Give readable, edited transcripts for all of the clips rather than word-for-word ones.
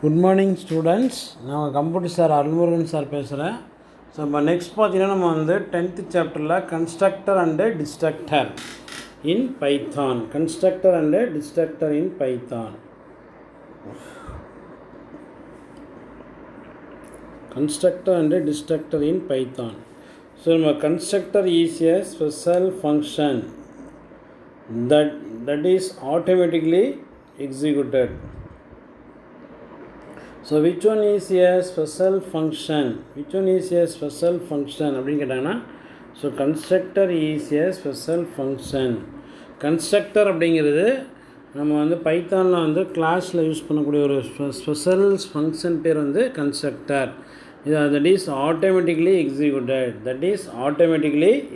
Good morning students. நான் computer sir Arulmurugan sir பேசுகிறேன். So இப்போ நெக்ஸ்ட் பார்த்தீங்கன்னா நம்ம வந்து 10th சாப்டரில் constructor and destructor in Python. Constructor and destructor in Python. Constructor and destructor in Python. So constructor is a special function that is automatically executed. So which one is a special function? Which one is a special function? அப்படின்னு கேட்டாங்கன்னா so constructor is a special function. Constructor அப்படிங்கிறது நம்ம வந்து பைத்தானில் வந்து கிளாஸில் use பண்ணக்கூடிய ஒரு special function பேர் வந்து constructor. that is automatically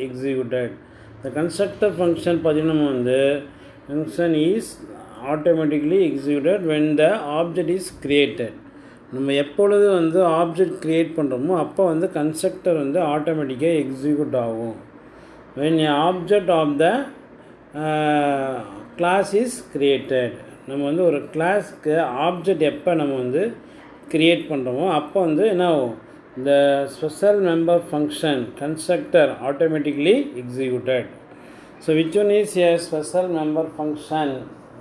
executed. The constructor function பார்த்தீங்கன்னா நம்ம வந்து function is automatically executed when the object is created. நம்ம எப்பொழுது வந்து ஆப்ஜெக்ட் க்ரியேட் பண்ணுறோமோ அப்போ வந்து கன்ஸ்ட்ரக்டர் வந்து ஆட்டோமேட்டிக்காக எக்ஸிக்யூட் ஆகும். when a object of the class is created. நம்ம வந்து ஒரு கிளாஸ்க்கு ஆப்ஜெக்ட் எப்போ நம்ம வந்து க்ரியேட் பண்ணுறோமோ அப்போ வந்து என்ன ஆகும், இந்த special member function constructor automatically executed. So which one is a special member function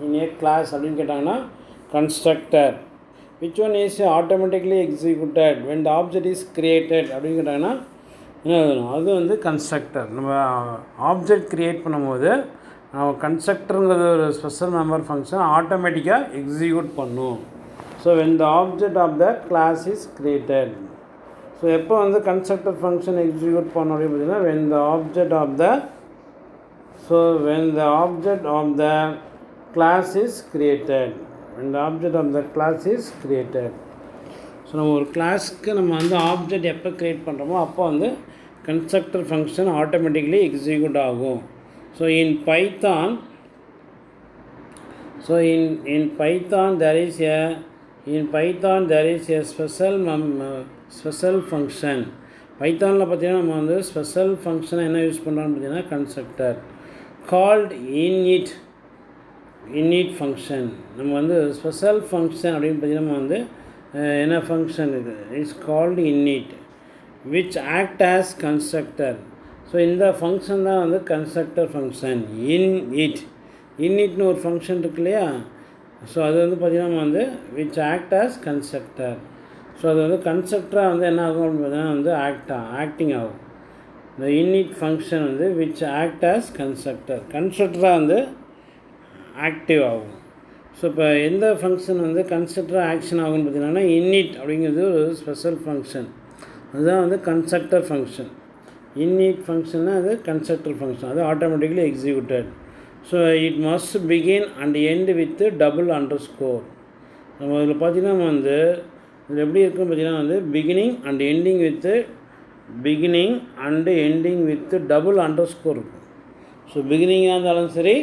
in a class அப்படின்னு கேட்டாங்கன்னா constructor. Which one is automatically executed when the object is created அப்படின்னு கேட்டாங்கன்னா என்ன எழுதணும், அது வந்து கன்ஸ்ட்ரக்டர். நம்ம ஆப்ஜெக்ட் க்ரியேட் பண்ணும்போது நம்ம கன்ஸ்ட்ரக்டருங்கிறது ஒரு ஸ்பெஷல் மெம்பர் ஃபங்க்ஷன் ஆட்டோமேட்டிக்காக எக்ஸிக்யூட் பண்ணும். So when the object of the class is created. So எப்போ வந்து கன்ஸ்ட்ரக்டர் ஃபங்க்ஷன் எக்ஸிக்யூட் பண்ணோம் அப்படின்னு பார்த்தீங்கன்னா when the object of the class is created. So நம்ம ஒரு கிளாஸ்க்கு நம்ம வந்து ஆப்ஜெக்ட் எப்போ க்ரியேட் பண்ணுறோமோ அப்போ வந்து கன்ஸ்ட்ரக்டர் ஃபங்க்ஷன் ஆட்டோமேட்டிக்லி எக்ஸிக்யூட் ஆகும். So in Python there is a special function. பைத்தானில் பார்த்தீங்கன்னா நம்ம வந்து ஸ்பெஷல் ஃபங்க்ஷனை என்ன யூஸ் பண்ணுறோம்னு பார்த்தீங்கன்னா கன்ஸ்ட்ரக்டர் கால்ட் init ஃபங்க்ஷன். நம்ம வந்து ஸ்பெஷல் ஃபங்க்ஷன் அப்படின்னு பார்த்தீங்கன்னா நம்ம வந்து என்ன ஃபங்க்ஷன் இது it's called init which act as constructor. So இந்த ஃபங்க்ஷன் தான் வந்து கன்ஸ்ட்ரக்டர் ஃபங்க்ஷன். initனு ஒரு ஃபங்க்ஷன் இருக்கு இல்லையா, ஸோ அது வந்து பார்த்திங்கன்னா நம்ம வந்து which act as constructor. So அது வந்து கன்ஸ்ட்ரக்டராக வந்து என்ன ஆகும் அப்படின்னு பார்த்தீங்கன்னா வந்து ஆக்டிங் ஆகும். இந்த init ஃபங்க்ஷன் வந்து விச் ஆக்ட் ஆஸ் கன்ஸ்ட்ரக்டராக வந்து ஆக்டிவ் ஆகும். ஸோ இப்போ எந்த ஃபங்க்ஷன் வந்து கன்ஸ்ட்ரக்டராக ஆக்ஷன் ஆகும்னு பார்த்தீங்கன்னா init அப்படிங்கிறது ஒரு ஸ்பெஷல் ஃபங்க்ஷன், அதுதான் வந்து கன்ஸ்ட்ரக்டர் ஃபங்க்ஷன். init ஃபங்க்ஷன்னா அது கன்ஸ்ட்ரக்டர் ஃபங்க்ஷன், அது automatically executed. So it must begin and end with double underscore. நம்ம இதில் பார்த்திங்கன்னா நம்ம வந்து இதில் எப்படி இருக்குன்னு பார்த்திங்கன்னா வந்து beginning and ending with double underscore இருக்கும். ஸோ பிகினிங்காக இருந்தாலும் சரி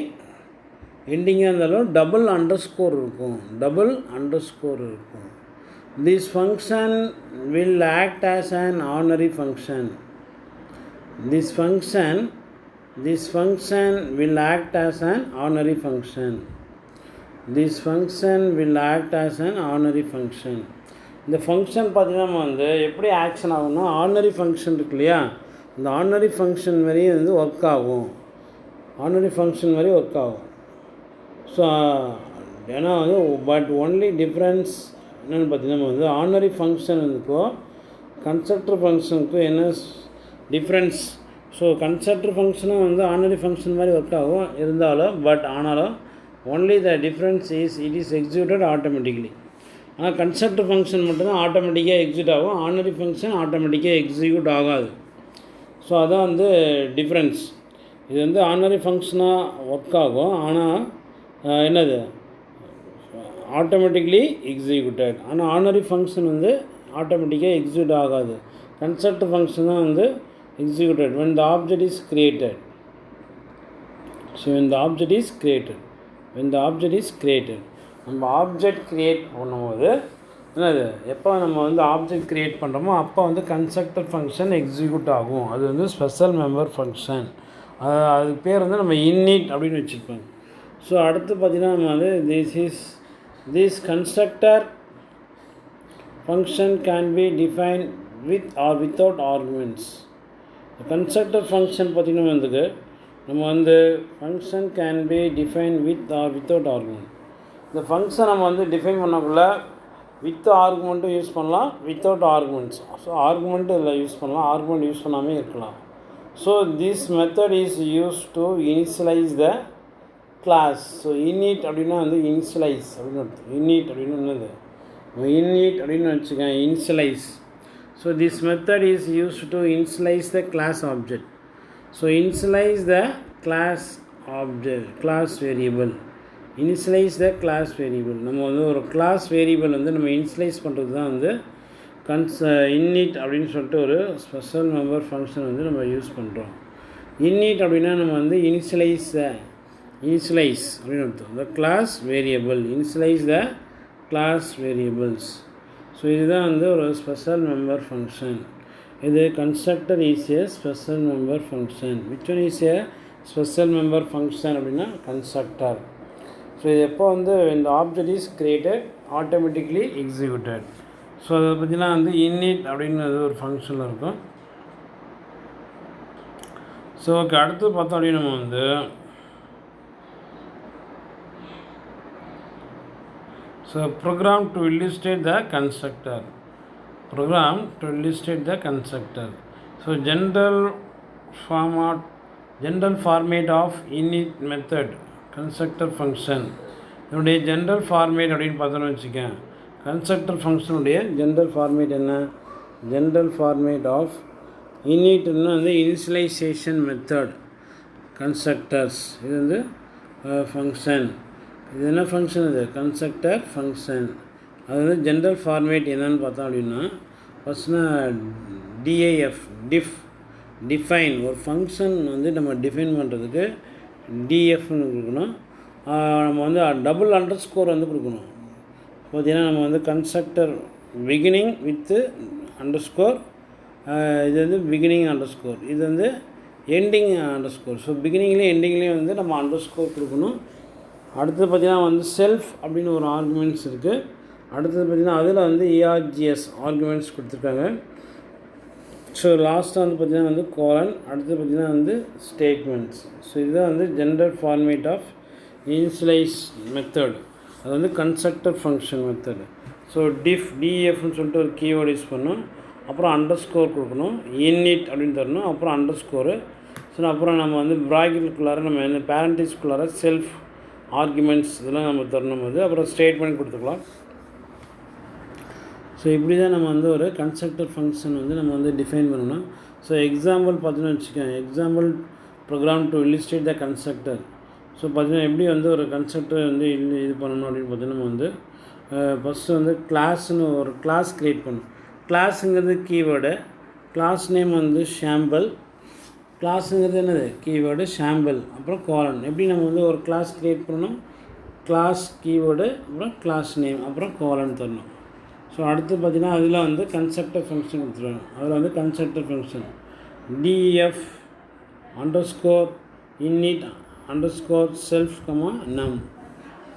எண்டிங்காக இருந்தாலும் டபுள் அண்டர்ஸ்கோர் இருக்கும். This function will act as an ordinary function. This function will act as an ordinary function. இந்த ஃபங்க்ஷன் பார்த்தீங்கன்னா நம்ம வந்து எப்படி ஆக்ஷன் ஆகும்னா ஆர்டினரி ஃபங்க்ஷன் இருக்கு இல்லையா, இந்த ஆர்டினரி ஃபங்க்ஷன் மாதிரியே வந்து ஒர்க் ஆகும். ஸோ ஏன்னா வந்து பட் ஒன்லி டிஃப்ரென்ஸ் என்னென்னு பார்த்தீங்கன்னா நம்ம வந்து ஆர்டினரி ஃபங்க்ஷனுக்கும் கன்ஸ்ட்ரக்டர் ஃபங்க்ஷனுக்கும் என்ன டிஃப்ரென்ஸ். ஸோ கன்ஸ்ட்ரக்டர் ஃபங்க்ஷனும் வந்து ஆர்டினரி ஃபங்க்ஷன் மாதிரி ஒர்க் ஆகும் ஆனாலும் only the difference it is executed automatically. ஆனால் கன்ஸ்ட்ரக்டர் ஃபங்க்ஷன் மட்டும்தான் ஆட்டோமேட்டிக்காக எக்ஸிக்யூட் ஆகும், ஆர்டினரி ஃபங்க்ஷன் ஆட்டோமேட்டிக்காக எக்ஸிக்யூட் ஆகாது. ஸோ அதான் வந்து டிஃப்ரென்ஸ். இது வந்து ஆர்டினரி ஃபங்க்ஷனாக ஒர்க் ஆகும், ஆனால் என்னது ஆட்டோமேட்டிக்லி எக்ஸிக்யூட்டட். ஆனால் ஆர்டினரி ஃபங்க்ஷன் வந்து ஆட்டோமேட்டிக்காக எக்ஸிக்யூட் ஆகாது. கன்ஸ்ட்ரக்டர் ஃபங்க்ஷன் தான் வந்து executed when the object is created. So when the object is created நம்ம ஆப்ஜெக்ட் க்ரியேட் பண்ணும்போது என்னது எப்போ நம்ம வந்து ஆப்ஜெக்ட் க்ரியேட் பண்ணுறோமோ அப்போ வந்து கன்ஸ்ட்ரக்டர் ஃபங்க்ஷன் எக்ஸிக்யூட் ஆகும். அது வந்து ஸ்பெஷல் மெம்பர் ஃபங்க்ஷன். அதுக்கு பேர் வந்து நம்ம init அப்படின்னு வச்சுருப்பாங்க. ஸோ அடுத்து பார்த்திங்கன்னா நம்ம வந்து this constructor function can be defined with or without arguments. constructor function பார்த்திங்கன்னா வந்துக்கு நம்ம வந்து function can be defined with or without argument. இந்த ஃபங்க்ஷன் நம்ம வந்து டிஃபைன் பண்ணக்குள்ள வித் ஆர்குமெண்ட்டும் யூஸ் பண்ணலாம், வித்தவுட் ஆர்குமெண்ட்ஸ். ஸோ ஆர்குமெண்ட்டு இதில் யூஸ் பண்ணலாம், ஆர்குமெண்ட் யூஸ் பண்ணாமே இருக்கலாம். So this method is use to initialize the class. So init அப்படின்னா வந்து இனிஷியலைஸ் அப்படின்னு அர்த்தம். init அப்படின்னு என்னது, init அப்படின்னு வச்சுக்கேன், initialize. So this method is use to initialize the class object. So initialize the class object, class variable. Initialize the class variable. நம்ம வந்து ஒரு கிளாஸ் வேரியபிள் வந்து நம்ம இனிஷியலைஸ் பண்ணுறது தான் வந்து init அப்படின்னு சொல்லிட்டு ஒரு ஸ்பெஷல் மெம்பர் ஃபங்க்ஷன் வந்து நம்ம யூஸ் பண்ணுறோம். init அப்படின்னா நம்ம வந்து இனிஷியலைஸ் அப்படின்னு அர்த்தம். த class variable, initialize the class variables. So இதுதான் வந்து ஒரு ஸ்பெஷல் மெம்பர் ஃபங்க்ஷன். இது constructor is a special member function. Which one is a special member function அப்படின்னா கன்ஸ்ட்ரக்டர். ஸோ இது எப்போ வந்து இந்த object is created automatically executed. So அதை பற்றினா வந்து init அப்படின்னு ஒரு ஃபங்க்ஷனில் இருக்கும். ஸோ ஓகே, அடுத்து பார்த்தோம் அப்படின்னா நம்ம வந்து so program to illustrate the constructor. So general format of init method constructor function. இதனுடைய ஜென்ரல் ஃபார்மேட் அப்படின்னு பார்த்தோன்னு வச்சுக்கேன். கன்ஸ்ட்ரக்டர் ஃபங்க்ஷனுடைய ஜென்ரல் ஃபார்மேட் என்ன? ஜென்ரல் ஃபார்மேட் ஆஃப் initன்னு வந்து இனிஷியலைசேஷன் மெத்தட் கன்ஸ்ட்ரக்டர்ஸ். இது வந்து ஃபங்க்ஷன். இது என்ன ஃபங்க்ஷன்? இது கன்ஸ்ட்ரக்டர் ஃபங்க்ஷன். அது வந்து ஜென்ரல் ஃபார்மேட் என்னன்னு பார்த்தோம் அப்படின்னா ஃபஸ்ட்னா டிஃபைன். ஒரு ஃபங்க்ஷன் வந்து நம்ம டிஃபைன் பண்ணுறதுக்கு டிஎஃப்னு கொடுக்கணும். நம்ம வந்து டபுள் அண்டர்ஸ்கோர் வந்து கொடுக்கணும். பார்த்தீங்கன்னா நம்ம வந்து கன்ஸ்ட்ரக்டர் பிகினிங் வித்து அண்டர்ஸ்கோர், இது வந்து பிகினிங் அண்டர்ஸ்கோர், இது வந்து எண்டிங் அண்டர்ஸ்கோர். ஸோ பிகினிங்லேயும் எண்டிங்லேயும் வந்து நம்ம அண்டர்ஸ்கோர் கொடுக்கணும். அடுத்தது பார்த்திங்கன்னா வந்து செல்ஃப் அப்படின்னு ஒரு ஆர்குமெண்ட்ஸ் இருக்குது. அடுத்தது பார்த்திங்கன்னா அதில் வந்து ERGS ஆர்குமெண்ட்ஸ் கொடுத்துருக்காங்க. ஸோ லாஸ்ட்டாக வந்து பார்த்திங்கன்னா வந்து கோலன், அடுத்தது பார்த்திங்கன்னா வந்து ஸ்டேட்மெண்ட்ஸ். ஸோ இதுதான் வந்து general format of initialize method. அது வந்து கன்ஸ்ட்ரக்டர் ஃபங்க்ஷன் மெத்தடு. ஸோ டிஎஃப்னு சொல்லிட்டு ஒரு கீவேர்டு யூஸ் பண்ணணும், அப்புறம் அண்டர்ஸ்கோர் கொடுக்கணும், init அப்படின்னு தரணும், அப்புறம் அண்டர்ஸ்கோரு. ஸோ அப்புறம் நம்ம வந்து ப்ராக்கெட்டுக்குள்ளார நம்ம என்ன பேரண்டிஸ்குள்ளார செல்ஃப் ஆர்குமெண்ட்ஸ் இதெல்லாம் நம்ம தரணும். அது அப்புறம் ஸ்டேட்மெண்ட் கொடுத்துக்கலாம். ஸோ இப்படி தான் நம்ம வந்து ஒரு கன்ஸ்ட்ரக்டர் ஃபங்க்ஷன் வந்து நம்ம வந்து டிஃபைன் பண்ணணும். ஸோ எக்ஸாம்பிள் பார்த்தீங்கன்னா வச்சுக்கோங்க, example program to illustrate the constructor. So பார்த்தீங்கன்னா எப்படி வந்து ஒரு கன்ஸ்ட்ரக்டர் வந்து இது பண்ணணும் அப்படின்னு பார்த்தீங்கன்னா நம்ம வந்து ஃபஸ்ட்டு வந்து கிளாஸ்னு ஒரு கிளாஸ் க்ரியேட் பண்ணணும். கிளாஸுங்கிறது கீவேர்டு, கிளாஸ் நேம் வந்து ஷாம்பிள். கிளாஸுங்கிறது என்னது? கீவேர்டு, ஷாம்பிள், அப்புறம் கோலன். எப்படி நம்ம வந்து ஒரு கிளாஸ் க்ரியேட் பண்ணணும்? கிளாஸ் கீவேர்டு, அப்புறம் கிளாஸ் நேம், அப்புறம் கோலன் தரணும். ஸோ அடுத்து பார்த்திங்கன்னா அதில் வந்து கன்ஸ்ட்ரக்டர் ஃபங்க்ஷன் கொடுத்துருவாங்க. அதில் வந்து constructor function D F underscore init underscore self நம்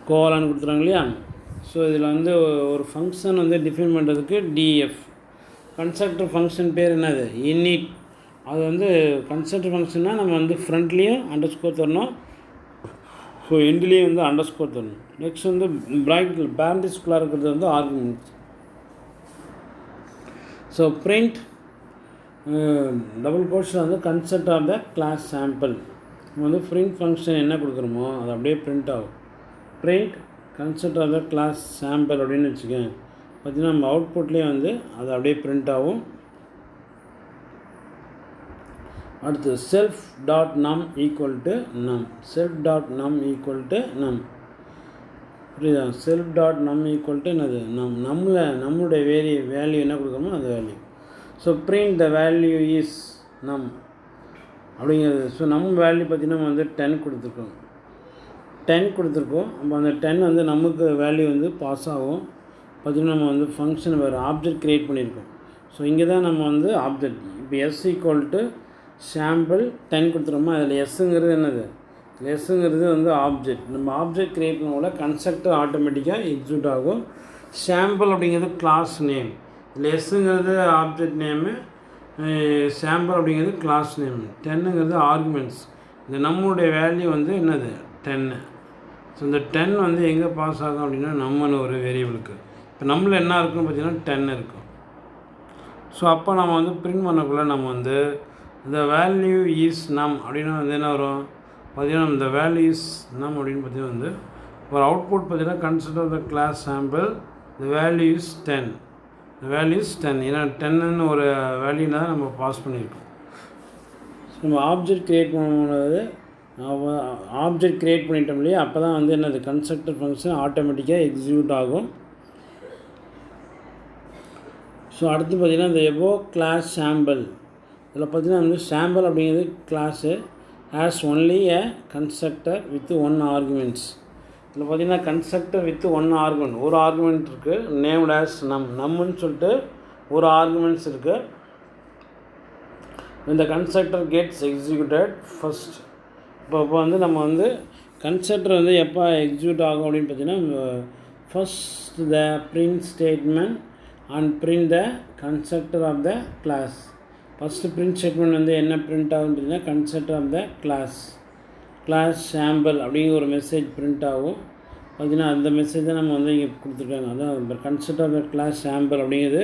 கோலான்னு கொடுத்துறாங்க இல்லையா. ஸோ இதில் வந்து ஒரு ஃபங்க்ஷன் வந்து டிஃபைன் பண்ணுறதுக்கு டிஎஃப். கன்ஸ்ட்ரக்டர் ஃபங்க்ஷன் பேர் என்னது? init. அது வந்து கன்ஸ்ட்ரக்டர் ஃபங்க்ஷன்னா நம்ம வந்து ஃப்ரண்ட்லேயும் அண்டர்ஸ்கோர் தரணும், ஸோ எண்ட்லேயும் வந்து அண்டர்ஸ்கோர் தரணும். நெக்ஸ்ட் வந்து ப்ராக்கெட்டில் பேரண்டிஸ்குள்ளாக இருக்கிறது வந்து ஆர்குமெண்ட். ஸோ பிரிண்ட் டபுள் கோட்ஸில் வந்து construct of the class sample. நம்ம வந்து பிரிண்ட் ஃபங்க்ஷன் என்ன கொடுக்குறோமோ அது அப்படியே பிரிண்ட் ஆகும். Print construct of the class sample அப்படின்னு வச்சுக்கேன். பார்த்திங்கன்னா நம்ம அவுட்புட்லேயே வந்து அது அப்படியே பிரிண்ட் ஆகும். அடுத்து செல்ஃப் டாட் நம் ஈக்குவல் டு நம். புரியுதா? செல்ஃப் டாட் நம் ஈக்குவல் டு என்னது? நம்மளுடைய வேல்யூ என்ன கொடுக்குறோமோ அது value. So print the value is நம் அப்படிங்கிறது. ஸோ நம்ம வேல்யூ பார்த்திங்கன்னா நம்ம வந்து 10 கொடுத்துருக்கோம். அப்போ அந்த 10 வந்து நமக்கு வேல்யூ வந்து பாஸ் ஆகும். பார்த்திங்கன்னா நம்ம வந்து ஃபங்க்ஷன் வேறு ஆப்ஜெக்ட் க்ரியேட் பண்ணியிருக்கோம். ஸோ இங்கே தான் நம்ம வந்து ஆப்ஜெக்ட் இப்போ எஸ் ஈக்குவல் டு சாம்பிள் 10 கொடுத்துருவோமா. அதில் எஸ்ஸுங்கிறது என்னது? எஸ்ஸுங்கிறது வந்து ஆப்ஜெக்ட். நம்ம ஆப்ஜெக்ட் க்ரியேட் பண்ணோட கன்ஸ்ட்ரக்டர் ஆட்டோமேட்டிக்காக எக்ஸிக்யூட் ஆகும். சாம்பிள் அப்படிங்கிறது கிளாஸ் நேம். இதில் எஸ்ஸுங்கிறது ஆப்ஜெக்ட் நேமு, சாம்பிள் அப்படிங்கிறது கிளாஸ் நேமு, 10ங்கிறது ஆர்குமெண்ட்ஸ். இந்த நம்மளுடைய வேல்யூ வந்து என்னது 10. ஸோ இந்த 10 வந்து எங்கே பாஸ் ஆகும் அப்படின்னா நம்மன்னு ஒரு வேரியபிளுக்கு. இப்போ நம்மள என்ன இருக்குன்னு பார்த்தீங்கன்னா 10 இருக்கும். ஸோ அப்போ நம்ம வந்து பிரிண்ட் பண்ணக்குள்ளே நம்ம வந்து இந்த வேல்யூ இஸ் நம் அப்படின்னு வந்து என்ன வரும் பார்த்தீங்கன்னா, இந்த வேல்யூ இஸ் நம் அப்படின்னு பார்த்தீங்கன்னா வந்து ஒரு அவுட்புட் பார்த்தீங்கன்னா consider the class sample the value is 10. இந்த வேல்யூ இஸ் 10. ஏன்னா 10ன்னு ஒரு வேல்யூனா நம்ம பாஸ் பண்ணியிருக்கோம். ஸோ நம்ம ஆப்ஜெக்ட் க்ரியேட் பண்ணும்போது ஆப்ஜெக்ட் க்ரியேட் பண்ணிட்டோம் இல்லையா, அப்போ தான் வந்து என்னது கன்ஸ்ட்ரக்டர் ஃபங்க்ஷன் ஆட்டோமேட்டிக்காக எக்ஸிக்யூட் ஆகும். ஸோ அடுத்து பார்த்திங்கன்னா இந்த எபோ கிளாஸ் சாம்பிள், இதில் பார்த்திங்கன்னா வந்து சாம்பிள் அப்படிங்கிறது class has only a constructor with 1 arguments. இதில் பார்த்திங்கன்னா கன்ஸ்ட்ரக்டர் வித் 1 ஆர்குமெண்ட், ஒரு ஆர்குமெண்ட் இருக்குது, நேம்ட் ஆஸ் நம்முன்னு சொல்லிட்டு ஒரு ஆர்குமெண்ட்ஸ் இருக்குது. இந்த கன்ஸ்ட்ரக்டர் கெட்ஸ் எக்ஸிக்யூட்டட் ஃபஸ்ட். இப்போ வந்து நம்ம வந்து கன்ஸ்ட்ரக்டர் வந்து எப்போ எக்ஸிக்யூட் ஆகும் அப்படின்னு பார்த்தீங்கன்னா, first the print statement and print the constructor of the class. First print statement வந்து என்ன print ஆகும் அப்படின்னா constructor of the class sample அப்படிங்கிற ஒரு மெசேஜ் print ஆகும். பார்த்தீங்கன்னா அந்த மெசேஜ் தான் நம்ம வந்து இங்கே கொடுத்துருக்காங்க. அதான் constructor of the class sample அப்படிங்கிறது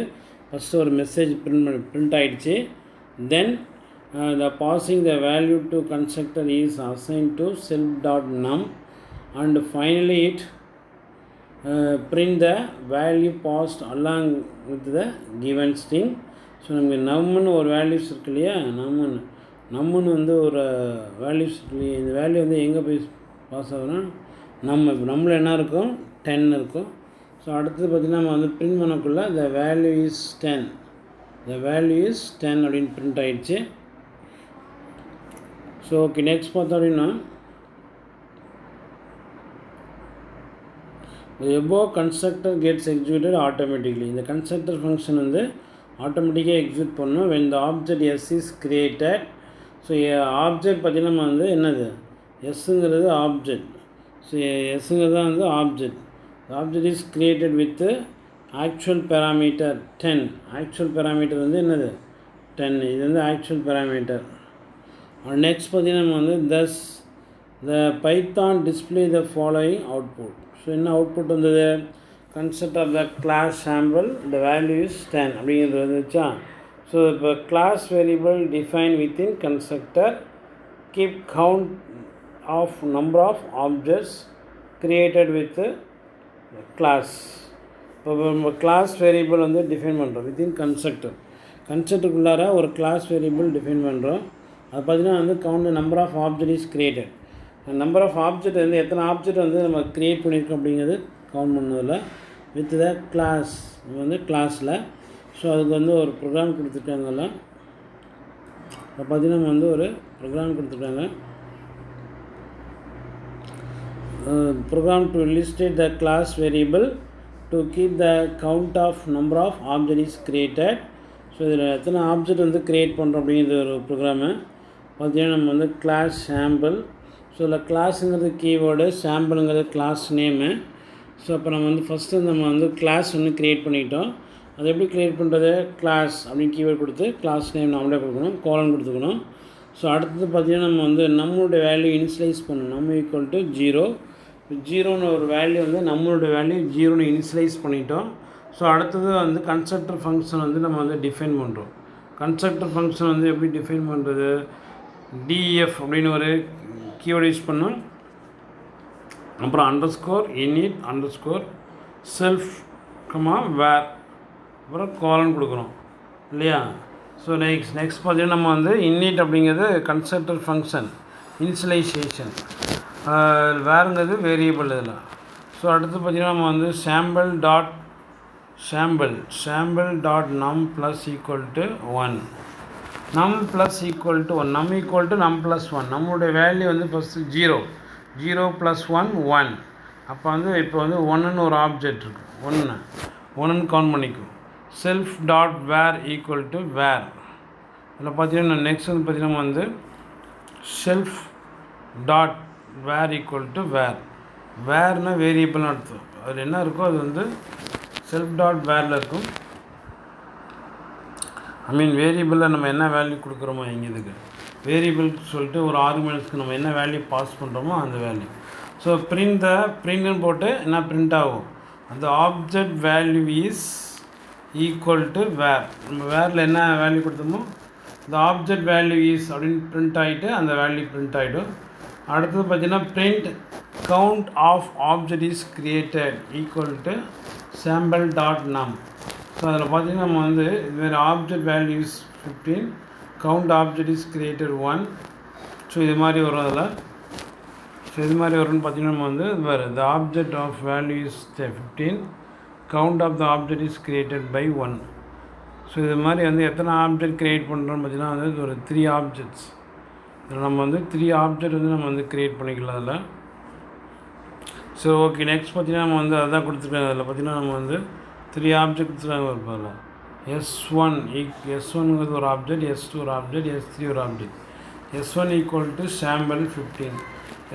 ஃபஸ்ட்டு ஒரு மெசேஜ் print ஆகிடுச்சு. தென் the passing the value to constructor is assigned to self.num and finally it print the value passed along with the given string. So நமக்கு நம்மன்னு ஒரு values இருக்கு இல்லையா, நம்மன்னு வந்து ஒரு values இருக்கு இல்லையா, இந்த வேல்யூ வந்து எங்கே போய் பாஸ் ஆகுதுன்னா நம்மள என்ன இருக்கும் 10 இருக்கும். ஸோ அடுத்தது பார்த்திங்கன்னா நம்ம வந்து பிரிண்ட் பண்ணக்குள்ளே the value is 10 அப்படின்னு பிரிண்ட் ஆகிடுச்சு. ஸோ ஓகே, நெக்ஸ்ட் பார்த்தோம் அப்படின்னா the above constructor gets executed automatically. இந்த constructor function வந்து ஆட்டோமேட்டிக்காக எக்ஸிக்யூட் பண்ணணும் when the object s is created. So object பார்த்திங்கன்னா நம்ம வந்து என்னது எஸ்ஸுங்கிறது ஆப்ஜெக்ட். ஸோ எஸ்ஸுங்கிறது தான் வந்து object is created with actual parameter 10. Actual parameter வந்து என்னது 10. இது வந்து ஆக்சுவல் பேராமீட்டர். நெக்ஸ்ட் பார்த்திங்கன்னா நம்ம வந்து thus the Python display the following output. So என்ன அவுட்புட் வந்தது, constructor of the class sample the value is 10 அப்படிங்கிறது வந்துச்சா. ஸோ இப்போ class variable define within constructor keep count of number of objects created with class. இப்போ நம்ம class variable வந்து define பண்ணுறோம் within கன்ஸ்ட்ரக்டருக்குள்ளார ஒரு கிளாஸ் வேரியபிள் டிஃபைன் பண்ணுறோம். அது பார்த்திங்கன்னா வந்து count number of object is created. Number of object வந்து எத்தனை ஆப்ஜெக்ட் வந்து நம்ம க்ரியேட் பண்ணியிருக்கோம் அப்படிங்கிறது கவுண்ட் பண்ணதில் வித் த கிளாஸ் வந்து கிளாஸில். ஸோ அதுக்கு வந்து ஒரு ப்ரோக்ராம் கொடுத்துருக்காங்கல்ல, இப்போ பார்த்திங்கன்னா நம்ம வந்து ஒரு ப்ரோக்ராம் கொடுத்துருக்காங்க. Program to illustrate the class variable to keep the count of number of object is created. So இதில் எத்தனை ஆப்ஜெக்ட் வந்து க்ரியேட் பண்ணுறோம் அப்படிங்கிறது ஒரு ப்ரோக்ராமு. பார்த்திங்கன்னா நம்ம வந்து கிளாஸ் சாம்பிள். ஸோ இதில் கிளாஸுங்கிறது கீவேர்டு, சாம்பிளுங்கிறது கிளாஸ் நேமு. ஸோ அப்போ நம்ம வந்து ஃபஸ்ட்டு நம்ம வந்து கிளாஸ் ஒன்று க்ரியேட் பண்ணிட்டோம். அது எப்படி க்ரியேட் பண்ணுறது, கிளாஸ் அப்படின்னு கீவேர்டு கொடுத்து கிளாஸ் நேம் நம்மளே கொடுக்கணும், கோலன் கொடுத்துக்கணும். ஸோ அடுத்தது பார்த்திங்கன்னா நம்ம வந்து நம்மளுடைய வேல்யூ இனிஷியலைஸ் பண்ணணும். நம்ம ஈக்குவல் டு 0. 0ன்னு ஒரு வேல்யூ வந்து நம்மளுடைய வேல்யூ 0ன்னு இனிஷியலைஸ் பண்ணிட்டோம். ஸோ அடுத்தது வந்து கன்ஸ்ட்ரக்டர் ஃபங்க்ஷன் வந்து நம்ம வந்து டிஃபைன் பண்ணுறோம். கன்ஸ்ட்ரக்டர் ஃபங்க்ஷன் வந்து எப்படி டிஃபைன் பண்ணுறது, df அப்படின்னு ஒரு கீவேர்டு யூஸ் பண்ணோம். அப்புறம் அண்டர்ஸ்கோர் init அண்டர்ஸ்கோர் செல்ஃப் வேர், அப்புறம் கோலன் கொடுக்குறோம் இல்லையா. ஸோ நெக்ஸ்ட் பார்த்தீங்கன்னா நம்ம வந்து init அப்படிங்கிறது கன்ஸ்ட்ரக்டர் ஃபங்க்ஷன் இனிஷியலைசேஷன், வேறுங்கிறது வேரியபிள் இதில். ஸோ அடுத்து பார்த்திங்கன்னா நம்ம வந்து சாம்பிள் டாட் நம் ப்ளஸ் ஈக்குவல் டு 1. நம் ப்ளஸ் ஈக்குவல் டு 1, நம் ஈக்குவல் டு நம் ப்ளஸ் 1. நம்மளுடைய வேல்யூ வந்து ஃபஸ்ட்டு 0 ப்ளஸ் 1. அப்போ வந்து இப்போ வந்து 1ன்னு ஒரு ஆப்ஜெக்ட் இருக்குது, 1ன்னு கவுண்ட் பண்ணிக்கும். Self dot var equal to var. இதில் பார்த்தீங்கன்னா நெக்ஸ்ட் வந்து பார்த்திங்கன்னா வந்து self dot var equal to வேர்னால் வேரியபிள்னு அர்த்தம். அதில் என்ன இருக்கோ அது வந்து செல்ஃப் டாட் வேரில் இருக்கும். ஐ மீன் வேரியபிளில் நம்ம என்ன வேல்யூ கொடுக்குறோமோ இங்கே இதுக்கு வேரியபிள்க்கு சொல்லிட்டு ஒரு ஆர்குமெண்ட்ஸ்க்கு நம்ம என்ன வேல்யூ பாஸ் பண்ணுறோமோ அந்த வேல்யூ. ஸோ பிரிண்ட்னு போட்டு என்ன பிரிண்ட் ஆகும், அந்த object value is equal to var. நம்ம வேரில் என்ன வேல்யூ கொடுத்தோமோ இந்த ஆப்ஜெக்ட் வேல்யூ இஸ் அப்படின்னு பிரிண்ட் ஆகிட்டு அந்த வேல்யூ பிரிண்ட் ஆகிடும். அடுத்தது பார்த்திங்கன்னா print count of object is created equal to sample dot num. So அதில் பார்த்திங்கன்னா நம்ம வந்து இதுமாதிரி object value is 15, count object is created 1. So இது மாதிரி வரும் அதில். ஸோ இது மாதிரி வரும்னு பார்த்திங்கன்னா நம்ம வந்து வேறு the object of value is 15, count of the object is created by 1. So இது மாதிரி வந்து எத்தனை ஆப்ஜெக்ட் க்ரியேட் பண்ணுறோன்னு பார்த்திங்கன்னா வந்து ஒரு 3 ஆப்ஜெக்ட்ஸ். இதில் நம்ம வந்து 3 ஆப்ஜெக்ட் வந்து நம்ம வந்து க்ரியேட் பண்ணிக்கலாம் அதில். ஸோ ஓகே, நெக்ஸ்ட் பார்த்திங்கன்னா நம்ம வந்து அதான் கொடுத்துருக்காங்க. அதில் பார்த்திங்கன்னா நம்ம வந்து 3 ஆப்ஜெக்ட் கொடுத்துருக்காங்க ஒரு பதில். S1ங்கிறது ஒரு ஆப்ஜெக்ட், S2 ஒரு ஆப்ஜெக்ட், S3 ஒரு object. S1 equal to sample 15,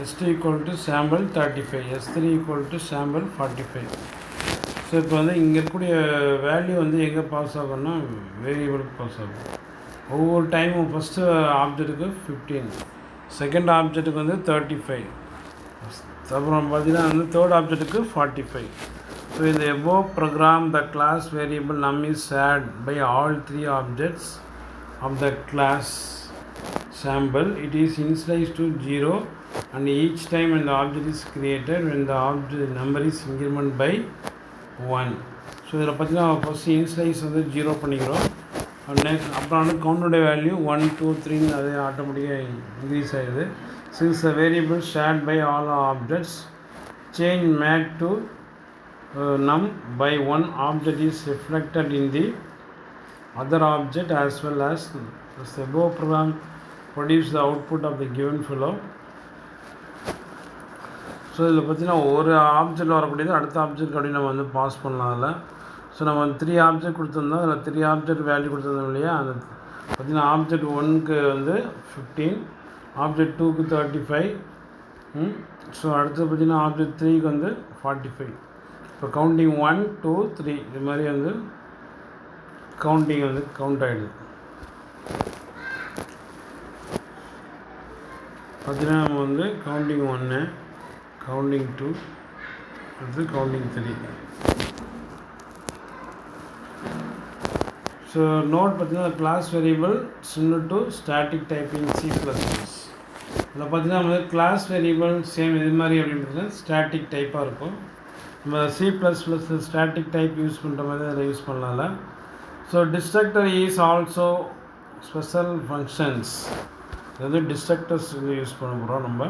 S2 equal to sample 35, S3 equal to sample 45. So இப்போ வந்து இங்கே இருக்கக்கூடிய வேல்யூ வந்து எங்கே பாஸ் ஆகும்னா வேரியபிளுக்கு பாஸ் ஆகும். ஒவ்வொரு டைமும் ஃபஸ்ட்டு ஆப்ஜெக்ட்டுக்கு 15, செகண்ட் ஆப்ஜெக்ட்டுக்கு வந்து 35, அப்புறம் பார்த்திங்கன்னா வந்து தேர்ட் ஆப்ஜெக்ட்டுக்கு 45. ஸோ இந்த above program the class variable num is shared by all 3 objects of the class sample. It is initialized to 0 and each time when the object is created when the object number is increment by 1. So இதில் பார்த்திங்கன்னா first initialise வந்து 0 பண்ணிக்கிறோம். Next அப்புறம் வந்து கவுண்டோட value 1, 2, 3 அது ஆட்டோமேட்டிக்காக increase ஆகிடுது. Since the variable shared by all objects, change made to num by one object is reflected in the other object as well as the above program produce the output of the given flow. So இதில் பார்த்திங்கன்னா ஒரு object வரக்கூடியது அடுத்த object அப்படின்னு நம்ம வந்து pass பண்ணலாம் அதில். ஸோ நம்ம வந்து 3 ஆப்ஜெக்ட் கொடுத்துருந்தோம், அதில் 3 ஆப்ஜெக்ட் வேல்யூ கொடுத்துருந்தோம் இல்லையா. அந்த பார்த்திங்கன்னா ஆப்ஜெக்ட் 1க்கு வந்து 15, ஆப்ஜெக்ட் 2க்கு 35, ஸோ அடுத்து பார்த்திங்கன்னா ஆப்ஜெக்ட் 3க்கு வந்து 45. இப்போ கவுண்டிங் 1, 2, 3 இது மாதிரி வந்து கவுண்டிங் வந்து கவுண்ட் ஆகிடுது. பார்த்திங்கன்னா நம்ம வந்து கவுண்டிங் 1, கவுண்டிங் 2, அடுத்து கவுண்டிங் 3. ஸோ நோட் பார்த்திங்கன்னா class variable similar to static type in C++. இதில் பார்த்திங்கன்னா நம்ம கிளாஸ் வேரியபிள் சேம் இது மாதிரி அப்படின்னு பார்த்தீங்கன்னா ஸ்டாட்டிக் டைப்பாக இருக்கும். நம்ம C++ ஸ்டாட்டிக் டைப் யூஸ் பண்ணுற மாதிரி அதில் யூஸ் பண்ணலாம்ல. So destructor is also special functions. இது வந்து டிஸ்ட்ரக்டர்ஸ் யூஸ் பண்ண போகிறோம் நம்ம.